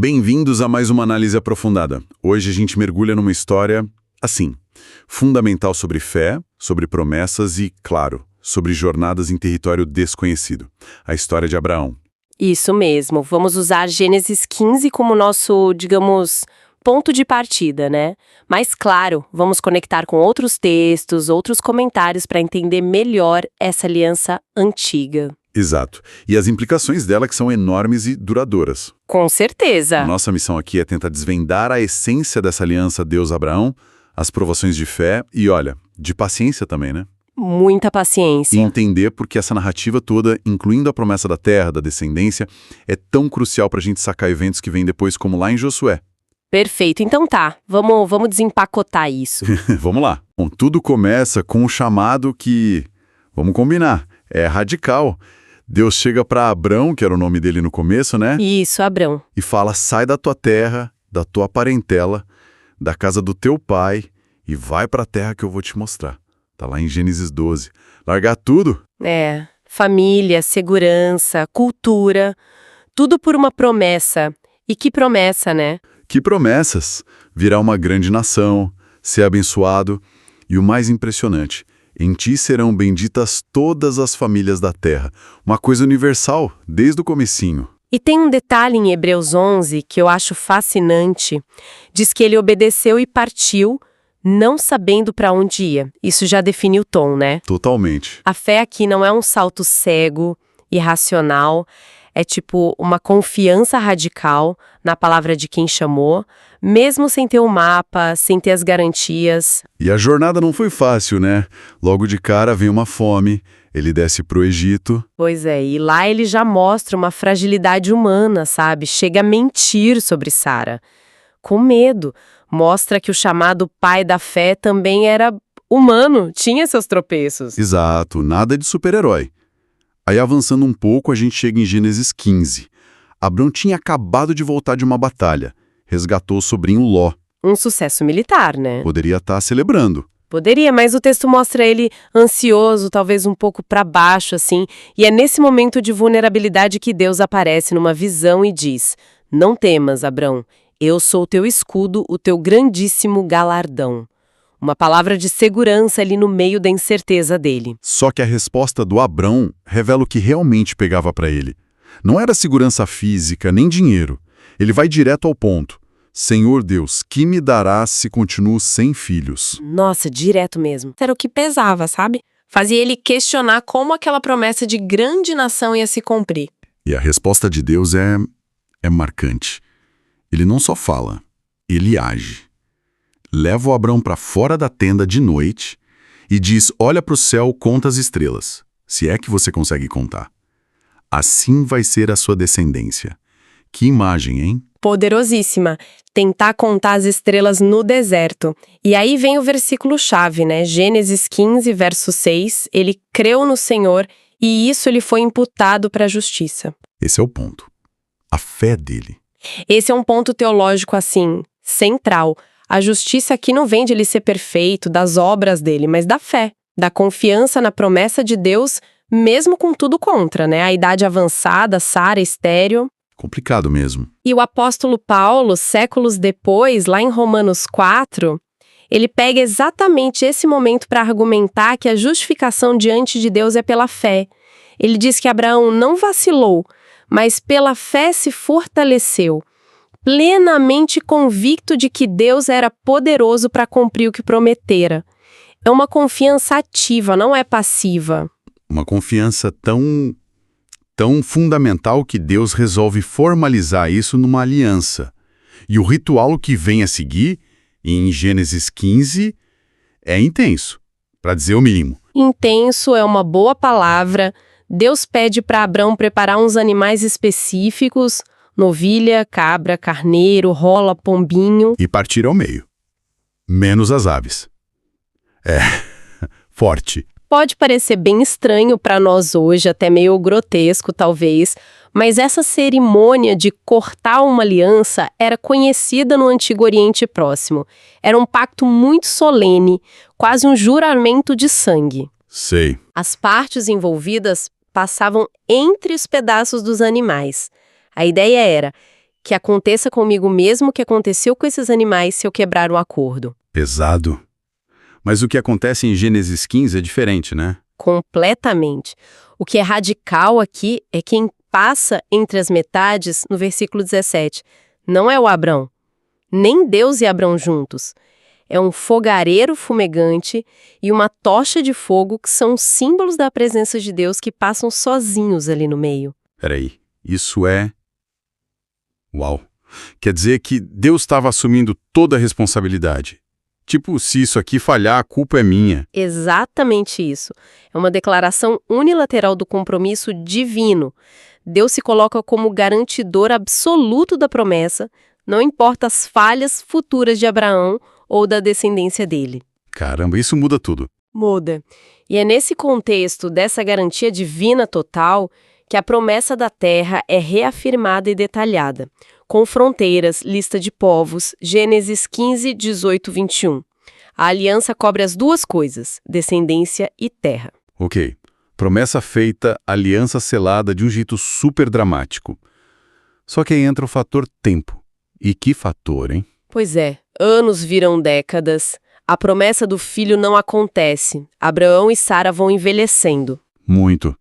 Bem-vindos a mais uma análise aprofundada. Hoje a gente mergulha numa história, assim, fundamental sobre fé, sobre promessas e, claro, sobre jornadas em território desconhecido. A história de Abraão. Isso mesmo. Vamos usar Gênesis 15 como nosso, digamos, ponto de partida, né? Mas, claro, vamos conectar com outros textos, outros comentários para entender melhor essa aliança antiga. Exato. E as implicações dela que são enormes e duradouras. Com certeza. Nossa missão aqui é tentar desvendar a essência dessa aliança Deus-Abraão, as provações de fé e, olha, de paciência também, né? Muita E paciência. entender por que essa narrativa toda, incluindo a promessa da terra, da descendência, é tão crucial para a gente sacar eventos que vêm depois, como lá em Josué. Perfeito. Então tá, vamos desempacotar isso. Vamos lá. Bom, tudo começa com um chamado que, vamos combinar, é radical. Deus chega para Abrão, que era o nome dele no começo, né? Isso, Abrão. E fala, sai da tua terra, da tua parentela, da casa do teu pai e vai para a terra que eu vou te mostrar. Tá lá em Gênesis 12. Largar tudo? É, família, segurança, cultura, tudo por uma promessa. E que promessa, né? Que promessas! Virar uma grande nação, ser abençoado e o mais impressionante, em ti serão benditas todas as famílias da terra. Uma coisa universal, desde o comecinho. E tem um detalhe em Hebreus 11 que eu acho fascinante. Diz que ele obedeceu e partiu, não sabendo para onde ia. Isso já define o tom, né? Totalmente. A fé aqui não é um salto cego, irracional. É tipo uma confiança radical na palavra de quem chamou, mesmo sem ter o mapa, sem ter as garantias. E a jornada não foi fácil, né? Logo de cara vem uma fome, ele desce pro Egito. Pois é, e lá ele já mostra uma fragilidade humana, sabe? Chega a mentir sobre Sara. Com medo. Mostra que o chamado pai da fé também era humano, tinha seus tropeços. Exato, nada de super-herói. Aí avançando um pouco, a gente chega em Gênesis 15. Abrão tinha acabado de voltar de uma batalha. Resgatou o sobrinho Ló. Um sucesso militar, né? Poderia estar celebrando. Poderia, mas o texto mostra ele ansioso, talvez um pouco para baixo, assim. E é nesse momento de vulnerabilidade que Deus aparece numa visão e diz: Não temas, Abrão, eu sou o teu escudo, o teu grandíssimo galardão. Uma palavra de segurança ali no meio da incerteza dele. Só que a resposta do Abrão revela o que realmente pegava para ele. Não era segurança física, nem dinheiro. Ele vai direto ao ponto. Senhor Deus, que me darás se continuo sem filhos? Nossa, direto mesmo. Era o que pesava, sabe? Fazia ele questionar como aquela promessa de grande nação ia se cumprir. E a resposta de Deus é marcante. Ele não só fala, ele age. Leva o Abrão para fora da tenda de noite e diz, olha para o céu, conta as estrelas, se é que você consegue contar. Assim vai ser a sua descendência. Que imagem, hein? Poderosíssima. Tentar contar as estrelas no deserto. E aí vem o versículo-chave, né? Gênesis 15, verso 6. Ele creu no Senhor e isso lhe foi imputado para a justiça. Esse é o ponto. A fé dele. Esse é um ponto teológico, assim, central. A justiça aqui não vem de ele ser perfeito, das obras dele, mas da fé, da confiança na promessa de Deus, mesmo com tudo contra, né? A idade avançada, Sara estéril. Complicado mesmo. E o apóstolo Paulo, séculos depois, lá em Romanos 4, ele pega exatamente esse momento para argumentar que a justificação diante de Deus é pela fé. Ele diz que Abraão não vacilou, mas pela fé se fortaleceu, plenamente convicto de que Deus era poderoso para cumprir o que prometera. É uma confiança ativa, não é passiva. Uma confiança tão fundamental que Deus resolve formalizar isso numa aliança. E o ritual que vem a seguir, em Gênesis 15, é intenso, para dizer o mínimo. Intenso é uma boa palavra. Deus pede para Abrão preparar uns animais específicos, novilha, cabra, carneiro, rola, pombinho. E partir ao meio. Menos as aves. É, forte. Pode parecer bem estranho para nós hoje, até meio grotesco talvez, mas essa cerimônia de cortar uma aliança era conhecida no Antigo Oriente Próximo. Era um pacto muito solene, quase um juramento de sangue. Sei. As partes envolvidas passavam entre os pedaços dos animais. A ideia era, Que aconteça comigo mesmo o que aconteceu com esses animais se eu quebrar o acordo. Pesado. Mas o que acontece em Gênesis 15 é diferente, né? Completamente. O que é radical aqui é quem passa entre as metades no versículo 17. Não é o Abrão. Nem Deus e Abrão juntos. É um fogareiro fumegante e uma tocha de fogo que são símbolos da presença de Deus que passam sozinhos ali no meio. Peraí, isso é... Uau! Quer dizer que Deus estava assumindo toda a responsabilidade. Tipo, se isso aqui falhar, a culpa é minha. Exatamente isso. É uma declaração unilateral do compromisso divino. Deus se coloca como garantidor absoluto da promessa, não importa as falhas futuras de Abraão ou da descendência dele. Caramba, isso muda tudo. Muda. E é nesse contexto dessa garantia divina total que a promessa da terra é reafirmada e detalhada, com fronteiras, lista de povos, Gênesis 15, 18, 21. A aliança cobre as duas coisas, descendência e terra. Ok. Promessa feita, aliança selada de um jeito super dramático. Só que aí entra o fator tempo. E que fator, hein? Pois é, anos viram décadas. A promessa do filho não acontece. Abraão e Sara vão envelhecendo. Muito.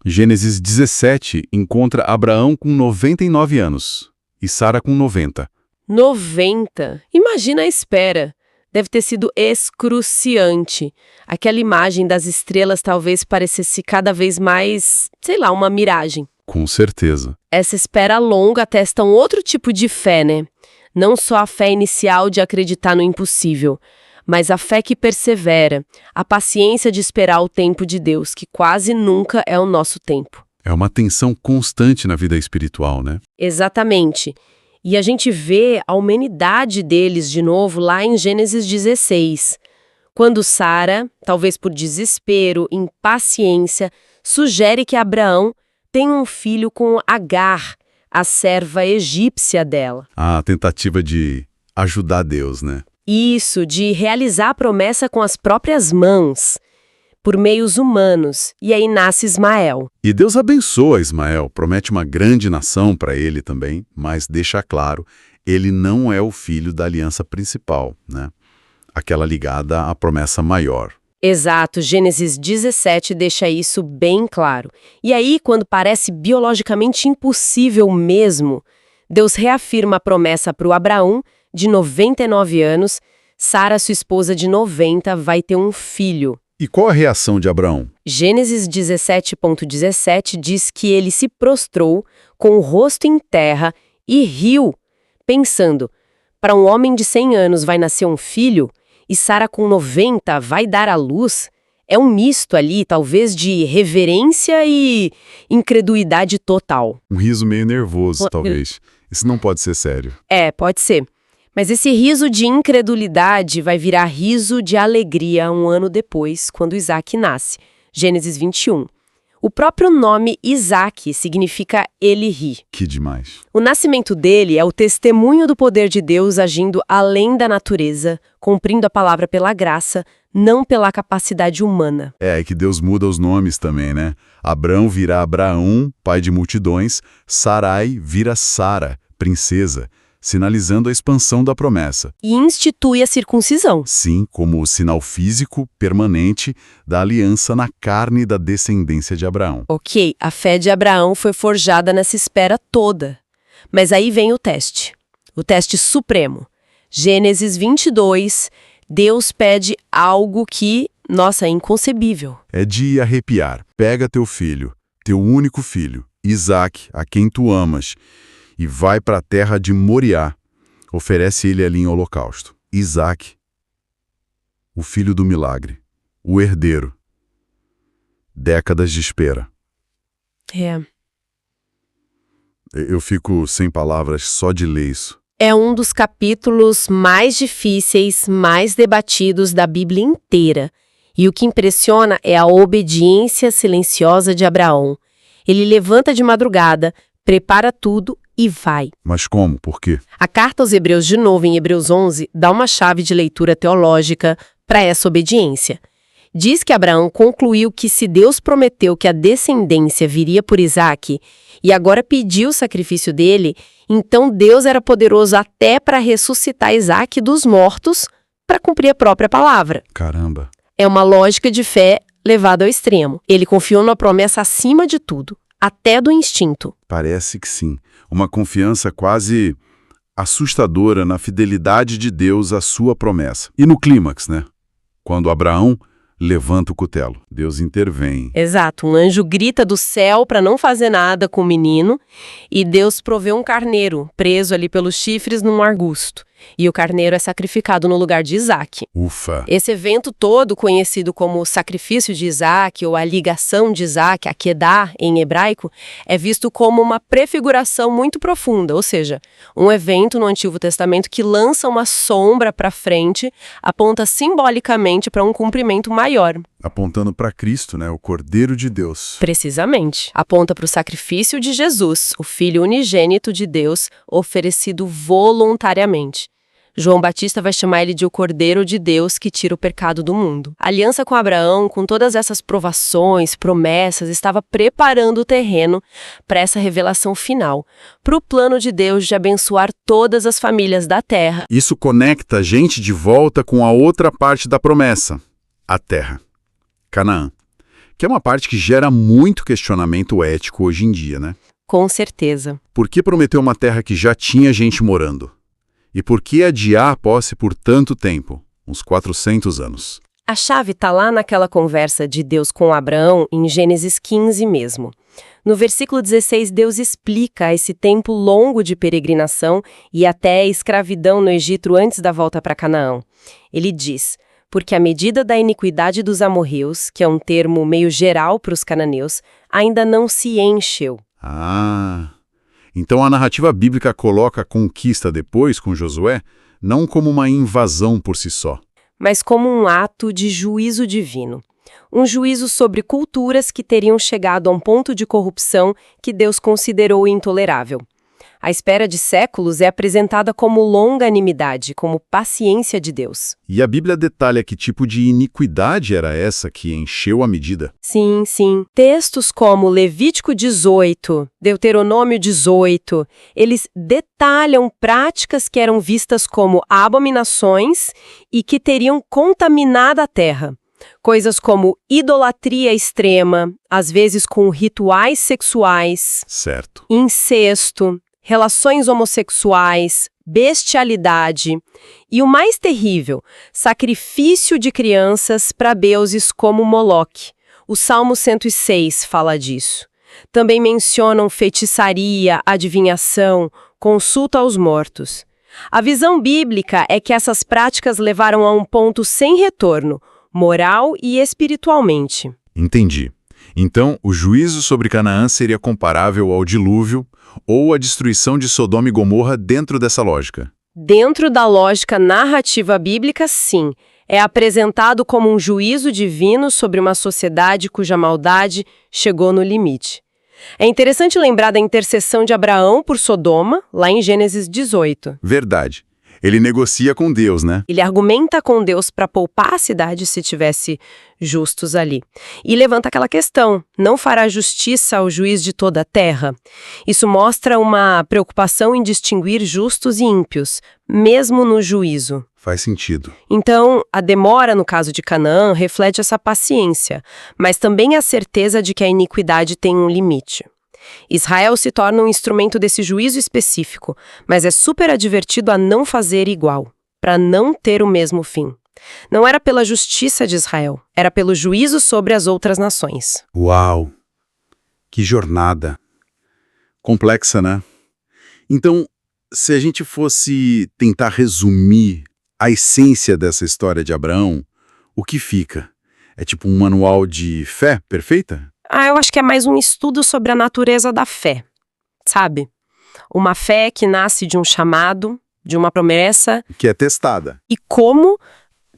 Gênesis 17 encontra Abraão com 99 anos e Sara com 90. 90? Imagina a espera. Deve ter sido excruciante. Aquela imagem das estrelas talvez parecesse cada vez mais, sei lá, uma miragem. Com certeza. Essa espera longa atesta um outro tipo de fé, né? Não só a fé inicial de acreditar no impossível, mas a fé que persevera, a paciência de esperar o tempo de Deus, que quase nunca é o nosso tempo. É uma tensão constante na vida espiritual, né? Exatamente. E a gente vê a humanidade deles de novo lá em Gênesis 16, quando Sara, talvez por desespero, impaciência, sugere que Abraão tenha um filho com Agar, a serva egípcia dela. A tentativa de ajudar Deus, né? Isso, de realizar a promessa com as próprias mãos, por meios humanos, e aí nasce Ismael. E Deus abençoa Ismael, promete uma grande nação para ele também, mas deixa claro, ele não é o filho da aliança principal, né? Aquela ligada à promessa maior. Exato, Gênesis 17 deixa isso bem claro. E aí, quando parece biologicamente impossível mesmo, Deus reafirma a promessa para o Abraão, de 99 anos, Sara, sua esposa de 90, vai ter um filho. E qual a reação de Abraão? Gênesis 17.17 diz que ele se prostrou com o rosto em terra e riu, pensando, para um homem de 100 anos vai nascer um filho e Sara com 90 vai dar à luz? É um misto ali, talvez de reverência e incredulidade total. Um riso meio nervoso, talvez. Isso não pode ser sério. É, pode ser. Mas esse riso de incredulidade vai virar riso de alegria um ano depois, quando Isaac nasce. Gênesis 21. O próprio nome Isaac significa ele ri. Que demais. O nascimento dele é o testemunho do poder de Deus agindo além da natureza, cumprindo a palavra pela graça, não pela capacidade humana. É que Deus muda os nomes também, né? Abrão vira Abraão, pai de multidões, Sarai vira Sara, princesa, sinalizando a expansão da promessa. E institui a circuncisão. Sim, como o sinal físico, permanente, da aliança na carne da descendência de Abraão. Ok, a fé de Abraão foi forjada nessa espera toda. Mas aí vem o teste supremo. Gênesis 22, Deus pede algo que, nossa, é inconcebível. É de arrepiar. Pega teu filho, teu único filho, Isaac, a quem tu amas, e vai para a terra de Moriá. Oferece ele ali em holocausto. Isaac, o filho do milagre, o herdeiro. Décadas de espera. É. Eu fico sem palavras só de ler isso. É um dos capítulos mais difíceis, mais debatidos da Bíblia inteira. E o que impressiona é a obediência silenciosa de Abraão. Ele levanta de madrugada, prepara tudo e vai. Mas como? Por quê? A carta aos Hebreus, de novo, em Hebreus 11, dá uma chave de leitura teológica para essa obediência. Diz que Abraão concluiu que se Deus prometeu que a descendência viria por Isaque e agora pediu o sacrifício dele, então Deus era poderoso até para ressuscitar Isaque dos mortos para cumprir a própria palavra. Caramba. É uma lógica de fé levada ao extremo. Ele confiou na promessa acima de tudo, até do instinto. Parece que sim. Uma confiança quase assustadora na fidelidade de Deus à sua promessa. E no clímax, né? Quando Abraão levanta o cutelo, Deus intervém. Exato, um anjo grita do céu para não fazer nada com o menino e Deus provê um carneiro preso ali pelos chifres num arbusto. E o carneiro é sacrificado no lugar de Isaque. Ufa! Esse evento todo, conhecido como o sacrifício de Isaque ou a ligação de Isaque, Akedah em hebraico, é visto como uma prefiguração muito profunda, ou seja, um evento no Antigo Testamento que lança uma sombra para frente, aponta simbolicamente para um cumprimento maior. Apontando para Cristo, né? O Cordeiro de Deus. Precisamente. Aponta para o sacrifício de Jesus, o Filho unigênito de Deus, oferecido voluntariamente. João Batista vai chamar ele de o Cordeiro de Deus que tira o pecado do mundo. A aliança com Abraão, com todas essas provações, promessas, estava preparando o terreno para essa revelação final, para o plano de Deus de abençoar todas as famílias da terra. Isso conecta a gente de volta com a outra parte da promessa, a terra, Canaã, que é uma parte que gera muito questionamento ético hoje em dia, né? Com certeza. Por que prometeu uma terra que já tinha gente morando? E por que adiar a posse por tanto tempo? Uns 400 anos. A chave está lá naquela conversa de Deus com Abraão, em Gênesis 15 mesmo. No versículo 16, Deus explica esse tempo longo de peregrinação e até a escravidão no Egito antes da volta para Canaã. Ele diz: porque a medida da iniquidade dos amorreus, que é um termo meio geral para os cananeus, ainda não se encheu. Então a narrativa bíblica coloca a conquista depois, com Josué, não como uma invasão por si só, mas como um ato de juízo divino. Um juízo sobre culturas que teriam chegado a um ponto de corrupção que Deus considerou intolerável. A espera de séculos é apresentada como longanimidade, como paciência de Deus. E a Bíblia detalha que tipo de iniquidade era essa que encheu a medida. Sim, sim. Textos como Levítico 18, Deuteronômio 18, eles detalham práticas que eram vistas como abominações e que teriam contaminado a terra. Coisas como idolatria extrema, às vezes com rituais sexuais, Certo. incesto, relações homossexuais, bestialidade e o mais terrível, sacrifício de crianças para deuses como Moloque. O Salmo 106 fala disso. Também mencionam feitiçaria, adivinhação, consulta aos mortos. A visão bíblica é que essas práticas levaram a um ponto sem retorno, moral e espiritualmente. Entendi. Então, o juízo sobre Canaã seria comparável ao dilúvio ou à destruição de Sodoma e Gomorra dentro dessa lógica? Dentro da lógica narrativa bíblica, sim. É apresentado como um juízo divino sobre uma sociedade cuja maldade chegou no limite. É interessante lembrar da intercessão de Abraão por Sodoma, lá em Gênesis 18. Verdade. Ele negocia com Deus, né? Ele argumenta com Deus para poupar a cidade se tivesse justos ali. E levanta aquela questão, não fará justiça ao juiz de toda a terra? Isso mostra uma preocupação em distinguir justos e ímpios, mesmo no juízo. Faz sentido. Então, a demora no caso de Canaã reflete essa paciência, mas também a certeza de que a iniquidade tem um limite. Israel se torna um instrumento desse juízo específico, mas é super advertido a não fazer igual, para não ter o mesmo fim. Não era pela justiça de Israel, era pelo juízo sobre as outras nações. Uau! Que jornada! Complexa, né? Então, se a gente fosse tentar resumir a essência dessa história de Abraão, o que fica? É tipo um manual de fé perfeita? Eu acho que é mais um estudo sobre a natureza da fé, sabe? Uma fé que nasce de um chamado, de uma promessa. Que é testada. E como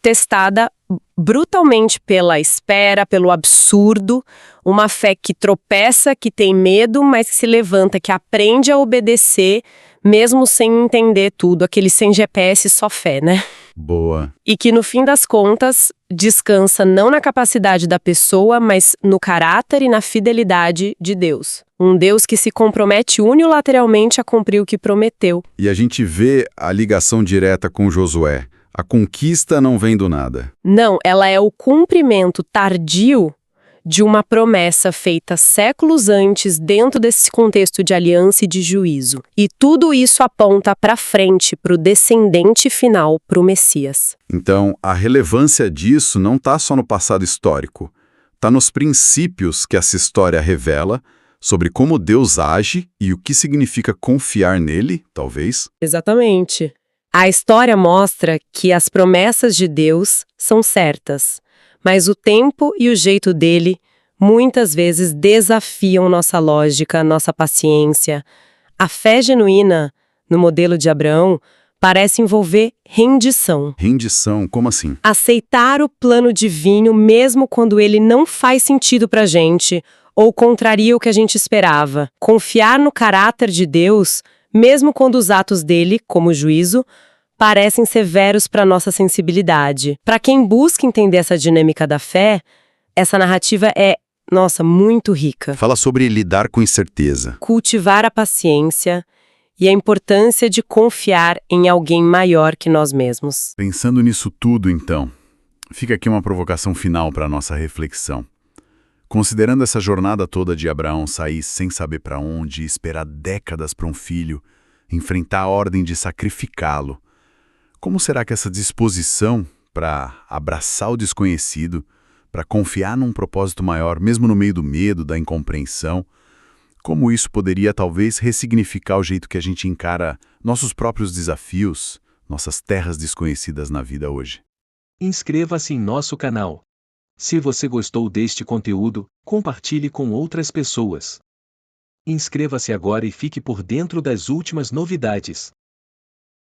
testada brutalmente pela espera, pelo absurdo, uma fé que tropeça, que tem medo, mas que se levanta, que aprende a obedecer, mesmo sem entender tudo, aquele sem GPS, só fé, né? Boa. E que, no fim das contas, descansa não na capacidade da pessoa, mas no caráter e na fidelidade de Deus. Um Deus que se compromete unilateralmente a cumprir o que prometeu. E a gente vê a ligação direta com Josué. A conquista não vem do nada. Não, ela é o cumprimento tardio de uma promessa feita séculos antes dentro desse contexto de aliança e de juízo. E tudo isso aponta para frente, para o descendente final, para o Messias. Então, a relevância disso não está só no passado histórico. Está nos princípios que essa história revela sobre como Deus age e o que significa confiar nele, talvez. Exatamente. A história mostra que as promessas de Deus são certas, mas o tempo e o jeito dele muitas vezes desafiam nossa lógica, nossa paciência. A fé genuína, no modelo de Abraão, parece envolver rendição. Rendição, como assim? Aceitar o plano divino mesmo quando ele não faz sentido pra gente ou contraria o que a gente esperava. Confiar no caráter de Deus, mesmo quando os atos dele, como o juízo, parecem severos para nossa sensibilidade. Para quem busca entender essa dinâmica da fé, essa narrativa é, muito rica. Fala sobre lidar com incerteza. Cultivar a paciência e a importância de confiar em alguém maior que nós mesmos. Pensando nisso tudo, então, fica aqui uma provocação final para a nossa reflexão. Considerando essa jornada toda de Abraão sair sem saber para onde, esperar décadas para um filho, enfrentar a ordem de sacrificá-lo, como será que essa disposição para abraçar o desconhecido, para confiar num propósito maior, mesmo no meio do medo, da incompreensão, como isso poderia talvez ressignificar o jeito que a gente encara nossos próprios desafios, nossas terras desconhecidas na vida hoje? Inscreva-se em nosso canal. Se você gostou deste conteúdo, compartilhe com outras pessoas. Inscreva-se agora e fique por dentro das últimas novidades.